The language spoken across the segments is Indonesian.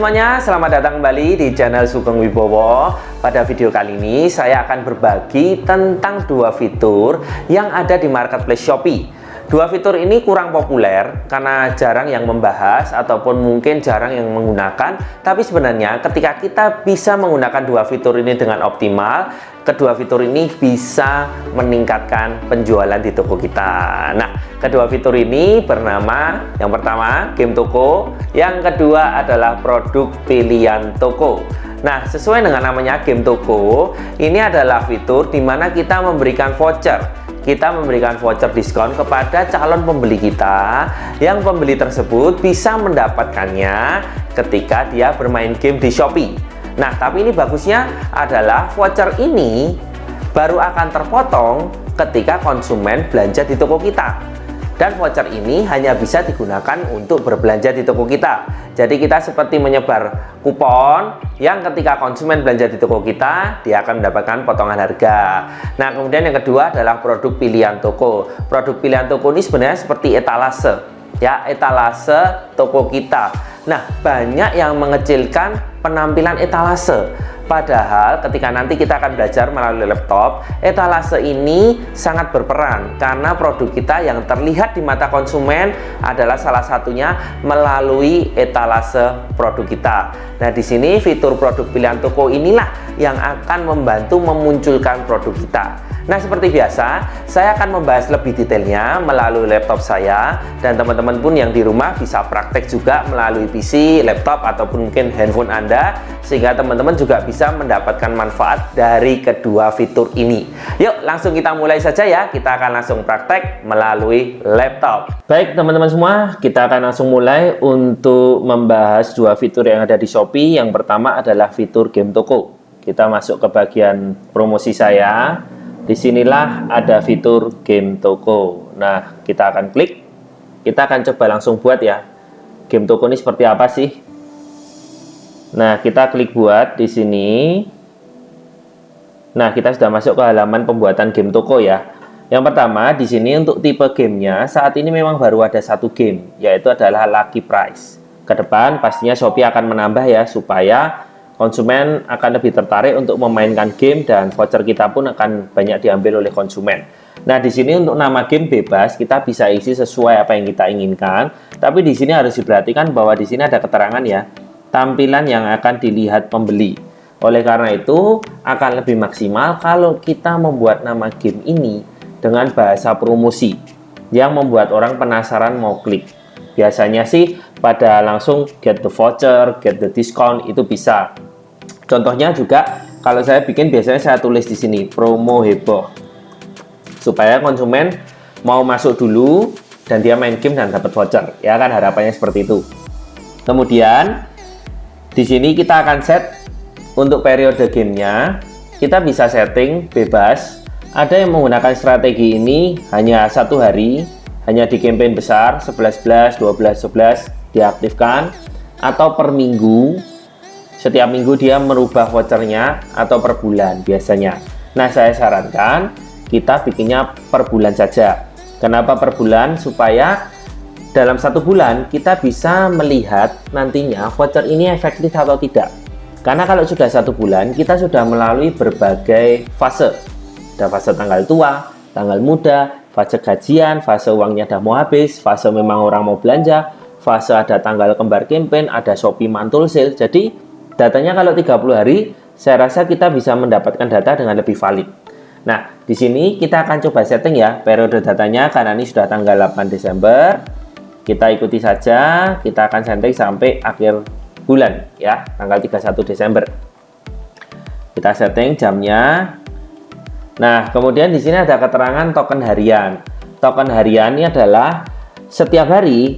semuanya, selamat datang kembali di channel Sugeng Wibowo. Pada video kali ini saya akan berbagi tentang dua fitur yang ada di marketplace Shopee. Dua fitur ini kurang populer karena jarang yang membahas ataupun mungkin jarang yang menggunakan. Tapi sebenarnya ketika kita bisa menggunakan dua fitur ini dengan optimal, kedua fitur ini bisa meningkatkan penjualan di toko kita. Nah, kedua fitur ini bernama, yang pertama game toko, yang kedua adalah produk pilihan toko. Nah, sesuai dengan namanya game toko, ini adalah fitur di mana kita memberikan voucher. Kita memberikan voucher diskon kepada calon pembeli kita, yang pembeli tersebut bisa mendapatkannya ketika dia bermain game di Shopee. Nah, tapi ini bagusnya adalah voucher ini baru akan terpotong ketika konsumen belanja di toko kita. Dan voucher ini hanya bisa digunakan untuk berbelanja di toko kita. Jadi kita seperti menyebar kupon yang ketika konsumen belanja di toko kita, dia akan mendapatkan potongan harga. Nah, kemudian yang kedua adalah produk pilihan toko. Produk pilihan toko ini sebenarnya seperti etalase, ya, etalase toko kita. Nah, banyak yang mengecilkan penampilan etalase. Padahal ketika nanti kita akan belajar melalui laptop, etalase ini sangat berperan karena produk kita yang terlihat di mata konsumen adalah salah satunya melalui etalase produk kita. Nah, di sini fitur produk pilihan toko inilah yang akan membantu memunculkan produk kita. Nah, seperti biasa, saya akan membahas lebih detailnya melalui laptop saya, dan teman-teman pun yang di rumah bisa praktek juga melalui PC, laptop, ataupun mungkin handphone Anda, sehingga teman-teman juga bisa mendapatkan manfaat dari kedua fitur ini. Yuk, langsung kita mulai saja ya. Kita akan langsung praktek melalui laptop. Baik, teman-teman semua, kita akan langsung mulai untuk membahas dua fitur yang ada di Shopee. Yang pertama adalah fitur game toko. Kita masuk ke bagian promosi saya. Disinilah ada fitur game toko. Nah, kita akan klik. Kita akan coba langsung buat ya. Game toko ini seperti apa sih? Nah, kita klik buat di sini. Nah, kita sudah masuk ke halaman pembuatan game toko ya. Yang pertama di sini untuk tipe gamenya saat ini memang baru ada satu game, yaitu adalah Lucky Prize. Ke depan pastinya Shopee akan menambah ya, supaya konsumen akan lebih tertarik untuk memainkan game dan voucher kita pun akan banyak diambil oleh konsumen. Nah, di sini untuk nama game bebas, kita bisa isi sesuai apa yang kita inginkan. Tapi di sini harus diperhatikan bahwa di sini ada keterangan ya, tampilan yang akan dilihat pembeli. Oleh karena itu, akan lebih maksimal kalau kita membuat nama game ini dengan bahasa promosi yang membuat orang penasaran mau klik. Biasanya sih pada langsung get the voucher, get the discount itu bisa. Contohnya juga kalau saya bikin biasanya saya tulis di sini promo heboh supaya konsumen mau masuk dulu dan dia main game dan dapat voucher. Ya kan, harapannya seperti itu. Kemudian di sini kita akan set untuk periode gamenya. Kita bisa setting bebas. Ada yang menggunakan strategi ini hanya satu hari, hanya di campaign besar 11-11, 12-11 diaktifkan, atau per minggu. Setiap minggu dia merubah vouchernya, atau per bulan biasanya. Nah, saya sarankan kita bikinnya per bulan saja. Kenapa per bulan? Supaya dalam satu bulan kita bisa melihat nantinya voucher ini efektif atau tidak. Karena kalau sudah satu bulan, kita sudah melalui berbagai fase. Ada fase tanggal tua, tanggal muda, fase gajian, fase uangnya udah mau habis, fase memang orang mau belanja, fase ada tanggal kembar campaign, ada Shopee mantul sale. Jadi datanya kalau 30 hari, saya rasa kita bisa mendapatkan data dengan lebih valid. Nah, di sini kita akan coba setting ya periode datanya, karena ini sudah tanggal 8 Desember. Kita ikuti saja, kita akan setting sampai akhir bulan ya, tanggal 31 Desember. Kita setting jamnya. Nah, kemudian di sini ada keterangan token harian. Token harian ini adalah setiap hari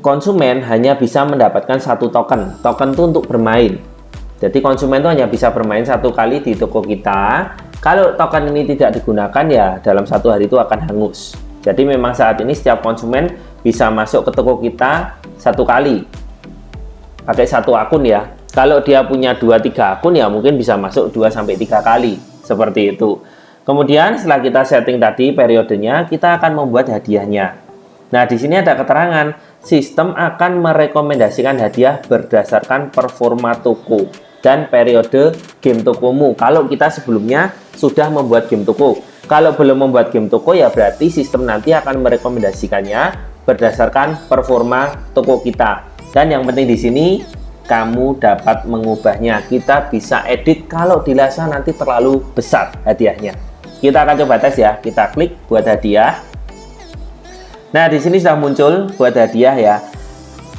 konsumen hanya bisa mendapatkan satu token. Token itu untuk bermain. Jadi konsumen itu hanya bisa bermain satu kali di toko kita. Kalau token ini tidak digunakan ya dalam satu hari itu akan hangus. Jadi memang saat ini setiap konsumen bisa masuk ke toko kita satu kali pakai satu akun ya. Kalau dia punya 2-3 akun ya mungkin bisa masuk 2-3 kali seperti itu. Kemudian setelah kita setting tadi periodenya, kita akan membuat hadiahnya. Nah, di sini ada keterangan, sistem akan merekomendasikan hadiah berdasarkan performa toko dan periode game tokomu. Kalau kita sebelumnya sudah membuat game toko. Kalau belum membuat game toko, ya berarti sistem nanti akan merekomendasikannya berdasarkan performa toko kita. Dan yang penting di sini, kamu dapat mengubahnya. Kita bisa edit kalau dirasa nanti terlalu besar hadiahnya. Kita akan coba tes ya. Kita klik buat hadiah. Nah, di sini sudah muncul buat hadiah ya.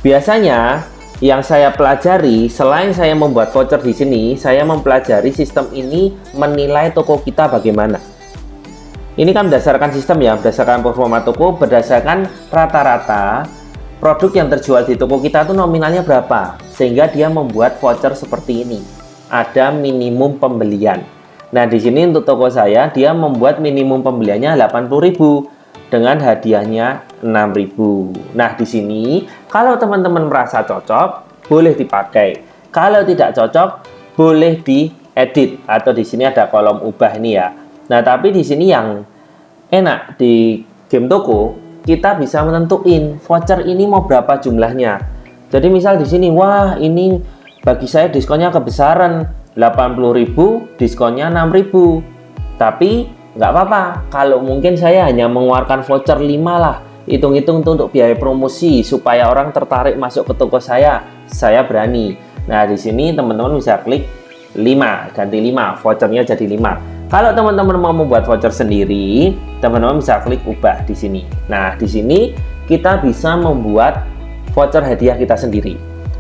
Biasanya yang saya pelajari, selain saya membuat voucher di sini, saya mempelajari sistem ini menilai toko kita bagaimana. Ini kan berdasarkan sistem ya, berdasarkan performa toko, berdasarkan rata-rata produk yang terjual di toko kita itu nominalnya berapa, sehingga dia membuat voucher seperti ini. Ada minimum pembelian. Nah, di sini untuk toko saya, dia membuat minimum pembeliannya 80.000 dengan hadiahnya 6.000. Nah, di sini kalau teman-teman merasa cocok, boleh dipakai. Kalau tidak cocok, boleh diedit, atau di sini ada kolom ubah ini ya. Nah, tapi di sini yang enak di game toko, kita bisa menentuin voucher ini mau berapa jumlahnya. Jadi misal di sini, wah ini bagi saya diskonnya kebesaran 80.000, diskonnya 6.000. Tapi nggak apa-apa, kalau mungkin saya hanya mengeluarkan voucher 5 lah, hitung-hitung untuk biaya promosi supaya orang tertarik masuk ke toko saya berani. Nah, di sini teman-teman bisa klik 5, ganti 5, vouchernya jadi 5. Kalau teman-teman mau membuat voucher sendiri, teman-teman bisa klik ubah di sini. Nah, di sini kita bisa membuat voucher hadiah kita sendiri.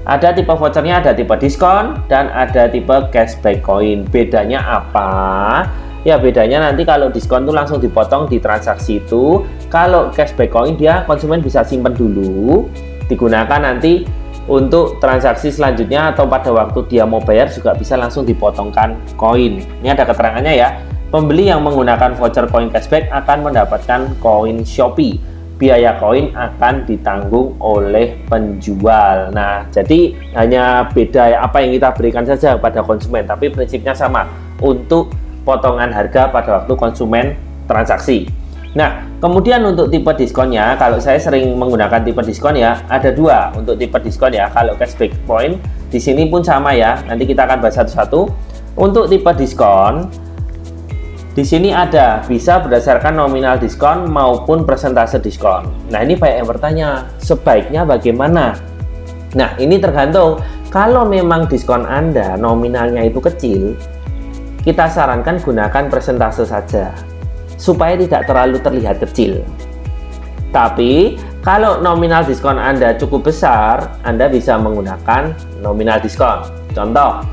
Ada tipe vouchernya, ada tipe diskon, dan ada tipe cashback coin. Bedanya apa? Ya, bedanya nanti kalau diskon tuh langsung dipotong di transaksi itu. Kalau cashback coin, dia konsumen bisa simpan dulu, digunakan nanti untuk transaksi selanjutnya atau pada waktu dia mau bayar juga bisa langsung dipotongkan koin. Ini ada keterangannya ya. Pembeli yang menggunakan voucher koin cashback akan mendapatkan koin Shopee. Biaya koin akan ditanggung oleh penjual. Nah, jadi hanya beda apa yang kita berikan saja kepada konsumen, tapi prinsipnya sama untuk potongan harga pada waktu konsumen transaksi. Nah, kemudian untuk tipe diskonnya, kalau saya sering menggunakan tipe diskon ya, ada dua untuk tipe diskon ya. Kalau cashback point, di sini pun sama ya. Nanti kita akan bahas satu-satu. Untuk tipe diskon, di sini ada bisa berdasarkan nominal diskon maupun persentase diskon. Nah, ini banyak yang bertanya, sebaiknya bagaimana? Nah, ini tergantung. Kalau memang diskon Anda nominalnya itu kecil, kita sarankan gunakan persentase saja, supaya tidak terlalu terlihat kecil. Tapi kalau nominal diskon Anda cukup besar, Anda bisa menggunakan nominal diskon. Contoh,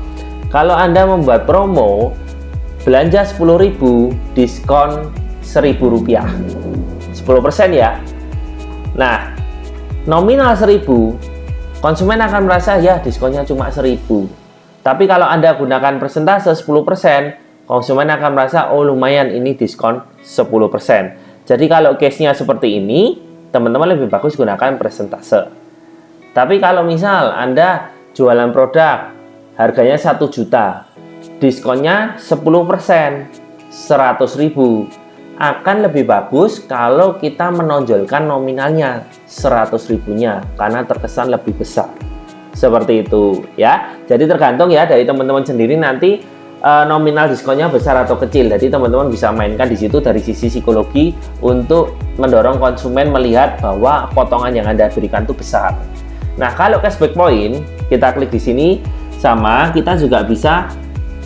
kalau Anda membuat promo belanja 10.000 diskon Rp1.000, 10% ya. Nah, nominal 1.000, konsumen akan merasa ya diskonnya cuma 1.000. Tapi kalau Anda gunakan persentase 10%, konsumen akan merasa, oh lumayan ini diskon 10%. Jadi kalau case-nya seperti ini, teman-teman lebih bagus gunakan persentase. Tapi kalau misal Anda jualan produk, harganya 1 juta, diskonnya 10%, 100.000. Akan lebih bagus kalau kita menonjolkan nominalnya 100.000-nya, karena terkesan lebih besar. Seperti itu ya. Jadi tergantung ya dari teman-teman sendiri nanti nominal diskonnya besar atau kecil. Jadi teman-teman bisa mainkan di situ dari sisi psikologi untuk mendorong konsumen melihat bahwa potongan yang Anda berikan itu besar. Nah, kalau cashback point, kita klik di sini sama, kita juga bisa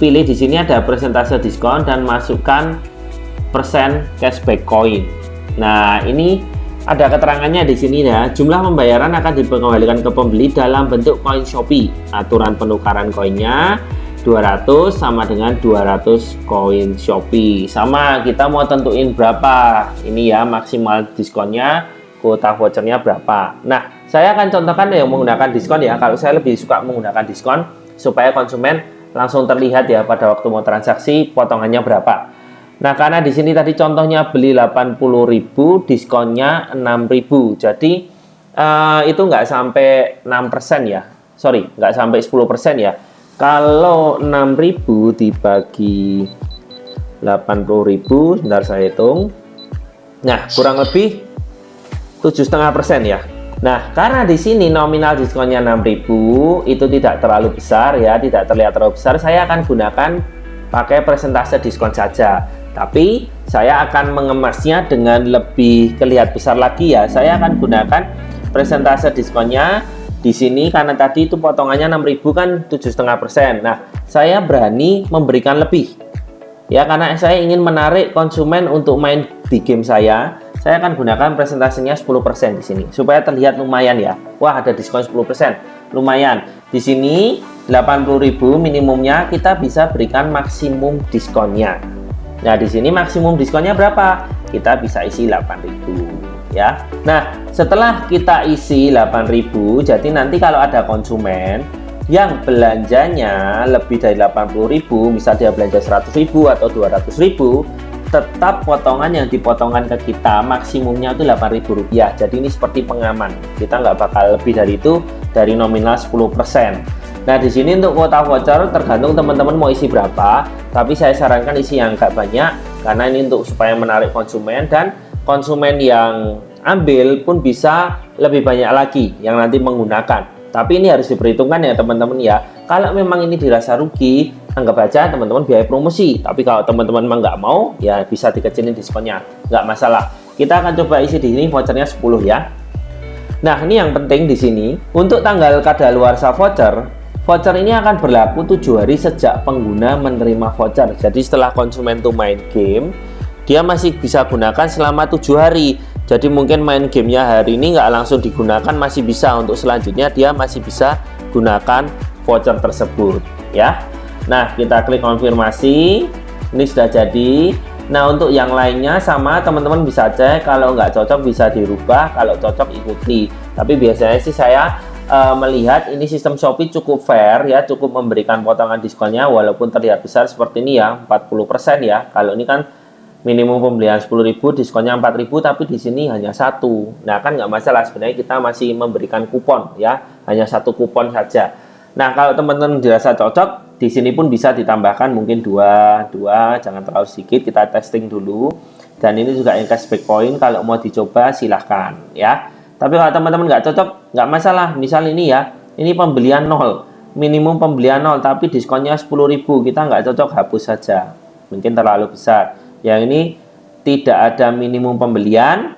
pilih di sini ada persentase diskon dan masukkan persen cashback coin. Nah, ini ada keterangannya di sini ya. Jumlah pembayaran akan dikembalikan ke pembeli dalam bentuk koin Shopee. Aturan penukaran koinnya 200 sama dengan 200 koin Shopee. Sama, kita mau tentuin berapa. Ini ya maksimal diskonnya, kuota vouchernya berapa. Nah, saya akan contohkan yang menggunakan diskon ya. Kalau saya lebih suka menggunakan diskon supaya konsumen langsung terlihat ya pada waktu mau transaksi potongannya berapa. Nah, karena di sini tadi contohnya beli 80.000, diskonnya 6.000. Jadi itu nggak sampai 6% ya. Sorry, nggak sampai 10% ya. Kalau 6.000 dibagi 80.000, sebentar saya hitung. Nah, kurang lebih 7,5% ya. Nah, karena di sini nominal diskonnya 6.000 itu tidak terlalu besar ya, tidak terlihat terlalu besar, saya akan gunakan pakai persentase diskon saja. Tapi saya akan mengemasnya dengan lebih kelihatan besar lagi ya. Saya akan gunakan persentase diskonnya di sini karena tadi itu potongannya 6.000 kan 7,5%. Nah, saya berani memberikan lebih. Ya, karena saya ingin menarik konsumen untuk main di game saya akan gunakan presentasinya 10% di sini supaya terlihat lumayan ya. Wah, ada diskon 10%. Lumayan. Di sini 80.000 minimumnya, kita bisa berikan maksimum diskonnya. Nah, di sini maksimum diskonnya berapa? Kita bisa isi 8.000 ya. Nah, setelah kita isi 8.000, jadi nanti kalau ada konsumen yang belanjanya lebih dari 80.000, misal dia belanja 100.000 atau 200.000, tetap potongan yang dipotongkan ke kita maksimumnya itu Rp8.000. Jadi ini seperti pengaman, kita nggak bakal lebih dari itu, dari nominal 10%. Nah, di sini untuk kuota voucher tergantung teman-teman mau isi berapa, tapi saya sarankan isi yang nggak banyak karena ini untuk supaya menarik konsumen, dan konsumen yang ambil pun bisa lebih banyak lagi yang nanti menggunakan. Tapi ini harus diperhitungkan ya teman-teman ya. Kalau memang ini dirasa rugi, anggap aja teman-teman biaya promosi. Tapi kalau teman-teman memang nggak mau, ya bisa dikecilin diskonnya, nggak masalah. Kita akan coba isi di sini vouchernya 10 ya. Nah, ini yang penting di sini untuk tanggal kadaluarsa voucher. Voucher ini akan berlaku 7 hari sejak pengguna menerima voucher. Jadi setelah konsumen tuh main game, dia masih bisa gunakan selama 7 hari. Jadi mungkin main gamenya hari ini nggak langsung digunakan, masih bisa untuk selanjutnya dia masih bisa gunakan voucher tersebut ya. Nah, kita klik konfirmasi, ini sudah jadi. Nah, untuk yang lainnya sama, teman-teman bisa cek, kalau nggak cocok bisa dirubah, kalau cocok ikuti. Tapi biasanya sih saya melihat ini sistem Shopee cukup fair ya, cukup memberikan potongan diskonnya walaupun terlihat besar seperti ini ya, 40% ya. Kalau ini kan minimum pembelian 10.000, diskonnya 4.000, tapi di sini hanya 1. Nah, kan nggak masalah, sebenarnya kita masih memberikan kupon ya, hanya 1 kupon saja. Nah, kalau teman-teman dirasa cocok, di sini pun bisa ditambahkan mungkin 2, jangan terlalu sedikit, kita testing dulu. Dan ini juga yang cashback point, kalau mau dicoba silahkan ya. Tapi kalau teman-teman nggak cocok, nggak masalah. Misal ini ya, ini pembelian 0, minimum pembelian 0, tapi diskonnya 10.000, kita nggak cocok, hapus saja, mungkin terlalu besar. Yang ini tidak ada minimum pembelian,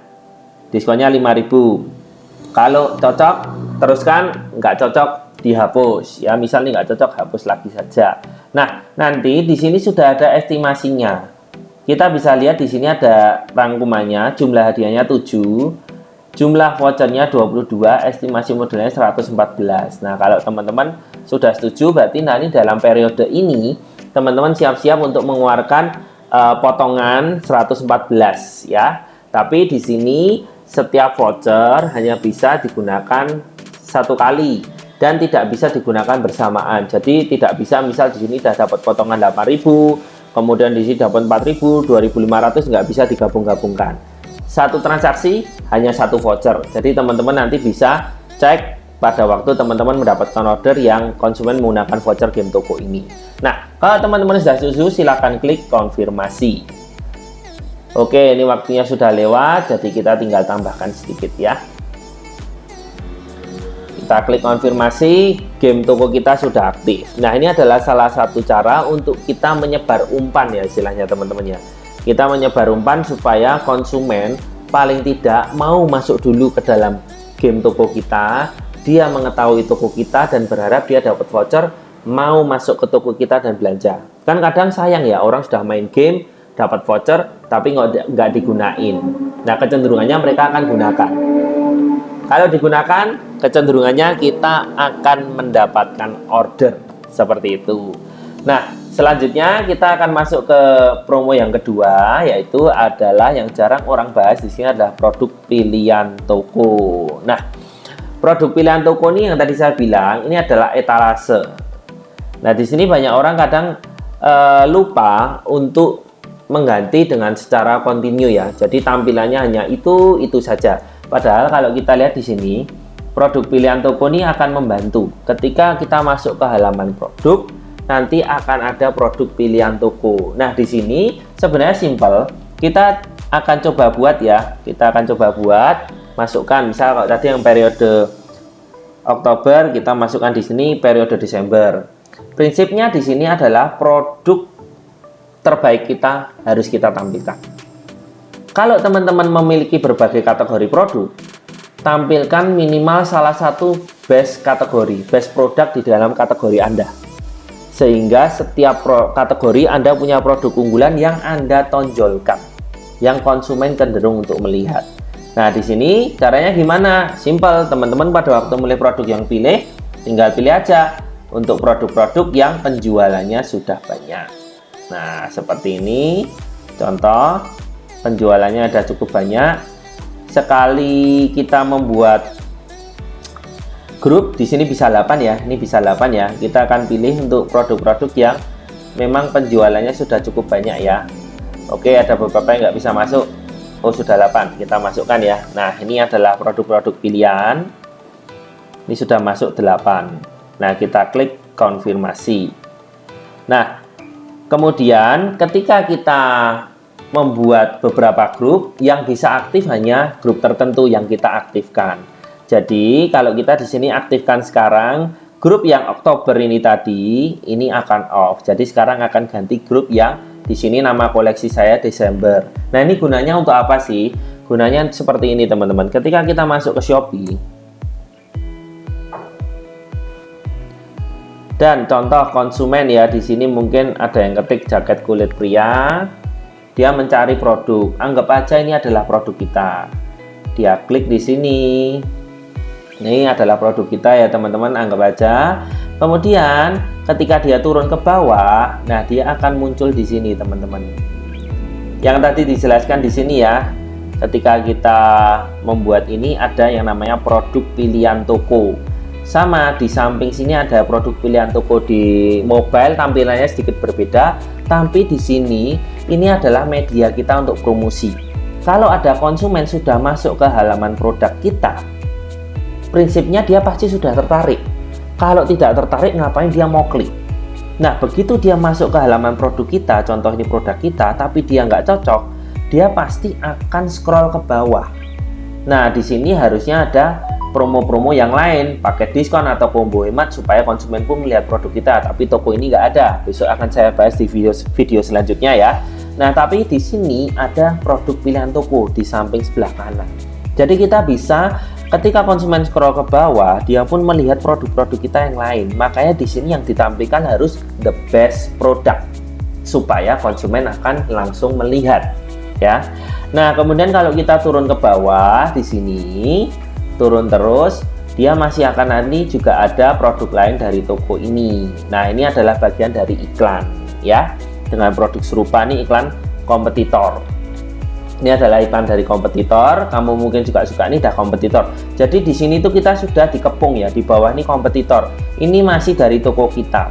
diskonnya 5.000. Kalau cocok teruskan, nggak cocok dihapus ya. Misal ini nggak cocok, hapus lagi saja. Nah, nanti di sini sudah ada estimasinya. Kita bisa lihat di sini ada rangkumannya, jumlah hadiahnya 7, jumlah vouchernya 22, estimasi modalnya 114. Nah, kalau teman-teman sudah setuju, berarti nanti dalam periode ini teman-teman siap-siap untuk mengeluarkan potongan 114 ya. Tapi di sini setiap voucher hanya bisa digunakan 1 kali dan tidak bisa digunakan bersamaan. Jadi tidak bisa misal di sini sudah dapat potongan 8.000, kemudian di sini dapat 4.000, 2.500, nggak bisa digabung-gabungkan. Satu transaksi hanya 1 voucher. Jadi teman-teman nanti bisa cek pada waktu teman-teman mendapatkan order yang konsumen menggunakan voucher game toko ini. Nah, kalau teman-teman sudah setuju, silakan klik konfirmasi. Oke, ini waktunya sudah lewat, jadi kita tinggal tambahkan sedikit ya. Kita klik konfirmasi, game toko kita sudah aktif. Nah, ini adalah salah satu cara untuk kita menyebar umpan ya istilahnya teman-teman ya. Kita menyebar umpan supaya konsumen paling tidak mau masuk dulu ke dalam game toko kita. Dia mengetahui toko kita dan berharap dia dapat voucher, mau masuk ke toko kita dan belanja. Kan kadang sayang ya, orang sudah main game, dapat voucher, tapi nggak digunain. Nah, kecenderungannya mereka akan gunakan. Kalau digunakan, kecenderungannya kita akan mendapatkan order. Seperti itu. Nah, selanjutnya kita akan masuk ke promo yang kedua, yaitu adalah yang jarang orang bahas di sini adalah produk pilihan toko. Nah, produk pilihan toko ini yang tadi saya bilang, ini adalah etalase. Nah, di sini banyak orang kadang lupa untuk mengganti dengan secara kontinu ya. Jadi tampilannya hanya itu saja. Padahal kalau kita lihat di sini, produk pilihan toko ini akan membantu. Ketika kita masuk ke halaman produk, nanti akan ada produk pilihan toko. Nah, di sini sebenarnya simple. Kita akan coba buat ya. Kita akan coba buat masukkan. Misal kalau tadi yang periode Oktober, kita masukkan di sini periode Desember. Prinsipnya di sini adalah produk terbaik kita harus kita tampilkan. Kalau teman-teman memiliki berbagai kategori produk, tampilkan minimal salah satu best kategori, best produk di dalam kategori Anda. Sehingga setiap kategori Anda punya produk unggulan yang Anda tonjolkan, yang konsumen cenderung untuk melihat. Nah, di sini caranya gimana? Simpel, teman-teman pada waktu milih produk yang pilih, tinggal pilih aja untuk produk-produk yang penjualannya sudah banyak. Nah, seperti ini contoh, penjualannya ada cukup banyak. Sekali kita membuat grup, di sini bisa 8 ya, ini bisa 8 ya. Kita akan pilih untuk produk-produk yang memang penjualannya sudah cukup banyak ya. Oke, ada beberapa yang nggak bisa masuk. Oh, sudah 8, kita masukkan ya. Nah, ini adalah produk-produk pilihan. Ini sudah masuk 8. Nah, kita klik konfirmasi. Nah, kemudian ketika kita membuat beberapa grup, yang bisa aktif hanya grup tertentu yang kita aktifkan. Jadi kalau kita di sini aktifkan sekarang, grup yang Oktober ini tadi, ini akan off. Jadi sekarang akan ganti grup yang di sini nama koleksi saya Desember. Nah, ini gunanya untuk apa sih? Gunanya seperti ini teman-teman. Ketika kita masuk ke Shopee, dan contoh konsumen ya, di sini mungkin ada yang ketik jaket kulit pria, dia mencari produk. Anggap aja ini adalah produk kita. Dia klik di sini. Ini adalah produk kita ya teman-teman, anggap aja. Kemudian ketika dia turun ke bawah, nah dia akan muncul di sini teman-teman. Yang tadi dijelaskan di sini ya, ketika kita membuat ini ada yang namanya produk pilihan toko. Sama di samping sini ada produk pilihan toko di mobile, tampilannya sedikit berbeda, tapi di sini ini adalah media kita untuk promosi. Kalau ada konsumen sudah masuk ke halaman produk kita, prinsipnya dia pasti sudah tertarik. Kalau tidak tertarik, ngapain dia mau klik? Nah, begitu dia masuk ke halaman produk kita, contoh ini produk kita, tapi dia nggak cocok, dia pasti akan scroll ke bawah. Nah, di sini harusnya ada promo-promo yang lain, paket diskon atau combo hemat supaya konsumen pun melihat produk kita. Tapi toko ini nggak ada. Besok akan saya bahas di video selanjutnya ya. Nah, tapi di sini ada produk pilihan toko di samping sebelah kanan. Jadi kita bisa ketika konsumen scroll ke bawah, dia pun melihat produk-produk kita yang lain. Makanya di sini yang ditampilkan harus the best product supaya konsumen akan langsung melihat ya. Nah, kemudian kalau kita turun ke bawah di sini, turun terus, dia masih akan nanti juga ada produk lain dari toko ini. Nah, ini adalah bagian dari iklan ya. Dengan produk serupa nih iklan kompetitor. Ini adalah iklan dari kompetitor. Kamu mungkin juga suka nih dah kompetitor. Jadi di sini tuh kita sudah dikepung ya, di bawah ini kompetitor. Ini masih dari toko kita.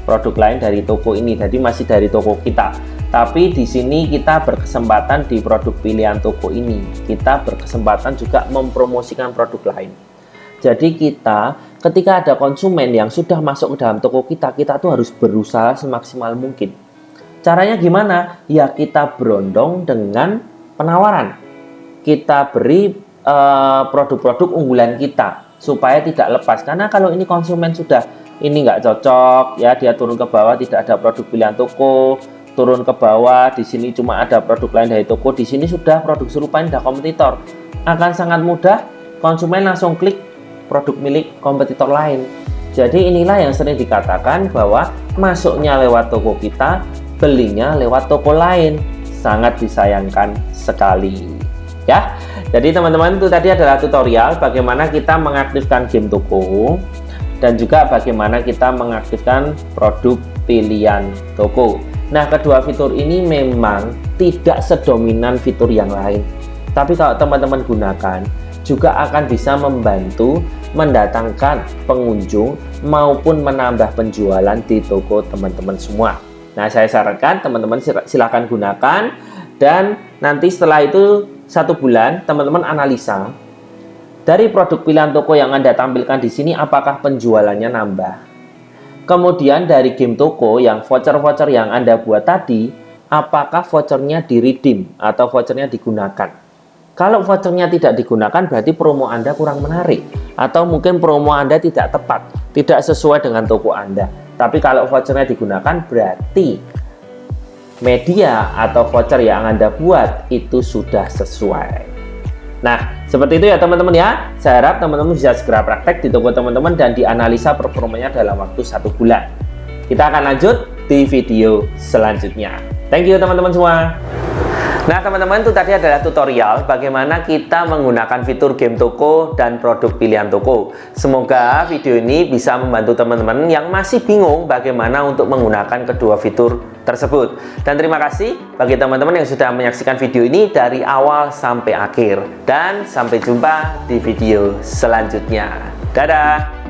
Produk lain dari toko ini, jadi masih dari toko kita. Tapi di sini kita berkesempatan di produk pilihan toko ini. Kita berkesempatan juga mempromosikan produk lain. Jadi kita ketika ada konsumen yang sudah masuk ke dalam toko kita, kita tuh harus berusaha semaksimal mungkin. Caranya gimana? Ya kita berondong dengan penawaran. Kita beri produk-produk unggulan kita supaya tidak lepas. Karena kalau ini konsumen sudah ini nggak cocok ya, dia turun ke bawah tidak ada produk pilihan toko, turun ke bawah di sini cuma ada produk lain dari toko, di sini sudah produk serupa sudah kompetitor, akan sangat mudah konsumen langsung klik produk milik kompetitor lain. Jadi inilah yang sering dikatakan bahwa masuknya lewat toko kita, belinya lewat toko lain. Sangat disayangkan sekali ya. Jadi teman-teman, itu tadi adalah tutorial bagaimana kita mengaktifkan game toko dan juga bagaimana kita mengaktifkan produk pilihan toko. Nah, kedua fitur ini memang tidak sedominan fitur yang lain, tapi kalau teman-teman gunakan juga akan bisa membantu mendatangkan pengunjung maupun menambah penjualan di toko teman-teman semua. Nah, saya sarankan teman-teman silahkan gunakan, dan nanti setelah itu 1 bulan teman-teman analisa dari produk pilihan toko yang Anda tampilkan di sini apakah penjualannya nambah. Kemudian dari game toko yang voucher-voucher yang Anda buat tadi, apakah vouchernya di redeem atau vouchernya digunakan. Kalau vouchernya tidak digunakan berarti promo Anda kurang menarik, atau mungkin promo Anda tidak tepat, tidak sesuai dengan toko Anda. Tapi kalau vouchernya digunakan berarti media atau voucher yang Anda buat itu sudah sesuai. Nah, seperti itu ya teman-teman ya. Saya harap teman-teman bisa segera praktek di toko teman-teman dan dianalisa performanya dalam waktu 1 bulan. Kita akan lanjut di video selanjutnya. Thank you teman-teman semua. Nah teman-teman, itu tadi adalah tutorial bagaimana kita menggunakan fitur game toko dan produk pilihan toko. Semoga video ini bisa membantu teman-teman yang masih bingung bagaimana untuk menggunakan kedua fitur tersebut. Dan terima kasih bagi teman-teman yang sudah menyaksikan video ini dari awal sampai akhir. Dan sampai jumpa di video selanjutnya. Dadah!